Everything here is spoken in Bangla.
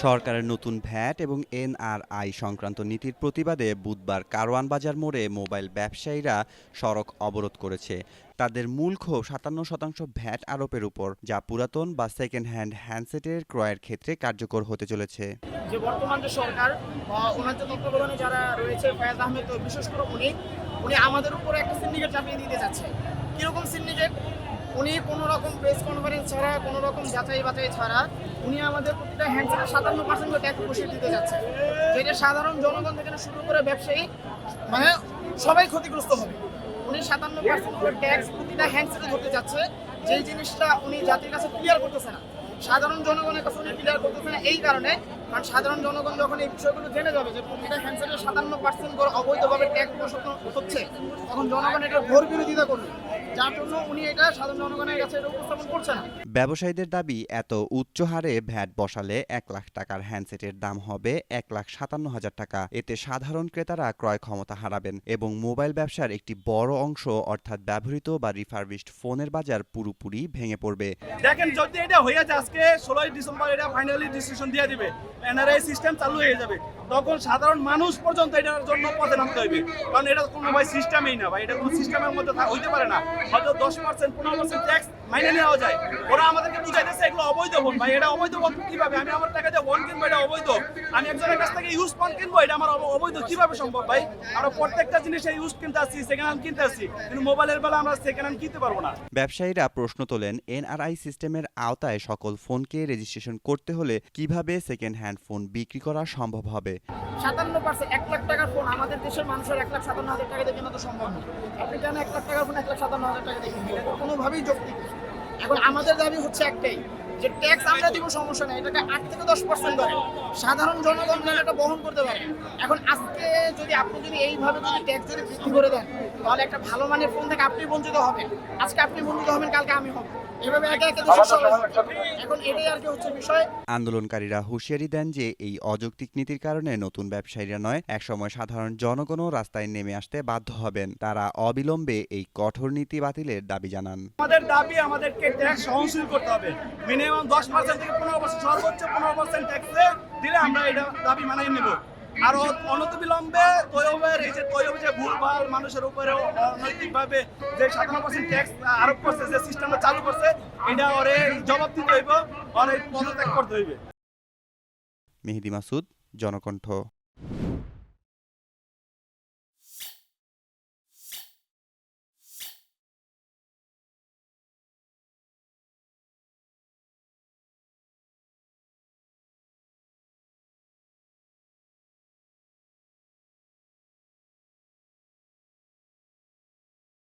সরকারের নতুন ভ্যাট এবং এনআরআই সংক্রান্ত নীতির প্রতিবাদে বুধবার কারওয়ান বাজার মোড়ে মোবাইল ব্যবসায়ীরা সড়ক অবরোধ করেছে। তাদের মূল ক্ষোভ ৫৭% ভ্যাট আরোপের উপর, যা পুরাতন বা সেকেন্ড হ্যান্ড হ্যান্ডসেটের ক্রয়ের ক্ষেত্রে কার্যকর হতে চলেছে। যে বর্তমান যে সরকার ওনার যে তত্ত্বাবধানে যারা রয়েছে, ফয়াজ আহমেদ বিশেষ করে উনি আমাদের উপরে একটা সিন্ডিকেট চাপিয়ে দিতে যাচ্ছে। কিরকম সিন্ডিকেট? উনি কোনো রকম প্রেস কনফারেন্স ছাড়া, কোনো রকম যাচাই বাছাই ছাড়া উনি আমাদের প্রতিটা হ্যান্ডসেটের ৫৭% ট্যাক্স বসিয়ে দিতে যাচ্ছে, যেটা সাধারণ জনগণ থেকে শুরু করে ব্যবসায়ী মানে সবাই ক্ষতিগ্রস্ত হবে। উনি ৫৭% ট্যাক্স প্রতিটা হ্যান্ডসেটে ধরতে যাচ্ছে, যেই জিনিসটা উনি জাতির কাছে ক্লিয়ার করতেছে না, সাধারণ জনগণের কাছে উনি ক্লিয়ার করতেছে না। এই কারণে, কারণ সাধারণ জনগণ যখন এই বিষয়গুলো জেনে যাবে যে প্রতিটা হ্যান্ডসেটের ৫৭% করে অবৈধভাবে ট্যাক্স বসানো হচ্ছে, তখন জনগণ এটা ঘোর বিরোধিতা করবে, যার জন্য উনি এটা সাধারণ জনগণের কাছে এটা উপস্থাপন করছে না। ব্যবসায়ীদের দাবি, এত উচ্চ হারে ভ্যাট বসালে ১ লাখ টাকার হ্যান্ডসেটের দাম হবে ১,৫৭,০০০ টাকা। এতে সাধারণ ক্রেতারা ক্রয় ক্ষমতা হারাবেন এবং মোবাইল ব্যবসার একটি বড় অংশ অর্থাৎ ব্যবহৃত বা রিফারবিশড ফোনের বাজার পুরোপুরি ভেঙে পড়বে। দেখেন, যদি এটা হয়ে যায় আজকে ১৬ই ডিসেম্বর এটা ফাইনালি ডিসিশন দিয়ে দিবে, এনআরআই সিস্টেম চালু হয়ে যাবে, তখন সাধারণ মানুষ পর্যন্ত এটার জন্য পথে নামতে হবে। কারণ এটা কোনো ভাই সিস্টেমই না, ভাই এটা কোনো সিস্টেমের মধ্যে হইতে পারে না। হয়তো 10% 15% ট্যাক্স মাইনে নেওয়া যায়, ওরা আমাদেরকে বুঝাইতেছে এগুলো অবৈধ ফোন। ভাই এটা অবৈধ ফোন কিভাবে? আমি আমার টাকা দিয়ে ফোন কিনবো, এটা অবৈধ। আমি একজনের কাছ থেকে ইউজ ফোন কিনবো, এটা আমার অবৈধ কিভাবে সম্ভব? ভাই আমরা প্রত্যেকটা জিনিসে ইউজ কিনতে আসছি, সেকেন্ড হ্যান্ড কিনতে আসছি, কিন্তু মোবাইলের বেলা আমরা সেকেন্ড হ্যান্ড কিনতে পারবো না। ব্যবসায়ীরা প্রশ্ন তোলেন, এনআরআই সিস্টেমের আওতায় সকল ফোনকে রেজিস্ট্রেশন করতে হলে কিভাবে সেকেন্ড হ্যান্ড ফোন বিক্রি করা সম্ভব হবে? ৫৭%, ১ লাখ টাকার ফোন আমাদের দেশের মানুষের ১,৫৭,০০০ টাকা দিয়ে কেনা তো সম্ভব না। আপনি কেন 1 লাখ টাকার ফোন ১,৫৭,০০০ টাকা দিয়ে কিনবেন? এটা কোনোভাবেই যৌক্তিক না। এখন আমাদের দাবি হচ্ছে একটাই, যে ট্যাক্স আমরা দিব, সমস্যা নেই, এটাকে ৮ থেকে 10% ধরে সাধারণ জনগণ যেন এটা বহন করতে পারে। এখন আজকে আপনি এইভাবে ট্যাক্স যদি বৃদ্ধি করে দেন, তাহলে একটা ভালো মানের ফোন থেকে আপনি বঞ্চিত হবেন। আজকে আপনি বঞ্চিত হবেন, কালকে আমি হব, এভাবে একে একে দেশের সবাই। এখন এটাই আর কি হচ্ছে বিষয়। আন্দোলনকারীরা হুঁশিয়ারি দেন যে এই অযৌক্তিক নীতির কারণে নতুন ব্যবসায়ীরা নয়, একসময় সাধারণ জনগণও রাস্তায় নেমে আসতে বাধ্য হবেন। তারা অবিলম্বে এই কঠোর নীতি বাতিলের দাবি জানান। আমাদের দাবি, আমাদেরকে ট্যাক্স সহনশীল করতে হবে। মিনিমাম 10% থেকে 15%, সর্বোচ্চ 15% ট্যাক্সে দিলে আমরা এটা দাবি মানিয়ে নেব। আর অনতিবিলম্বে তৈয়বে যে ভুলভাল মানুষের উপরে অনৈতিকভাবে যে ৫৭% ট্যাক্স আরোপ করছে, যে সিস্টেমটা চালু করছে, এটা ওরে জবাব দিতে হইব, ওরে পদত্যাগ করতে হইবে। মেহেদী মাসুদ, জনকণ্ঠ।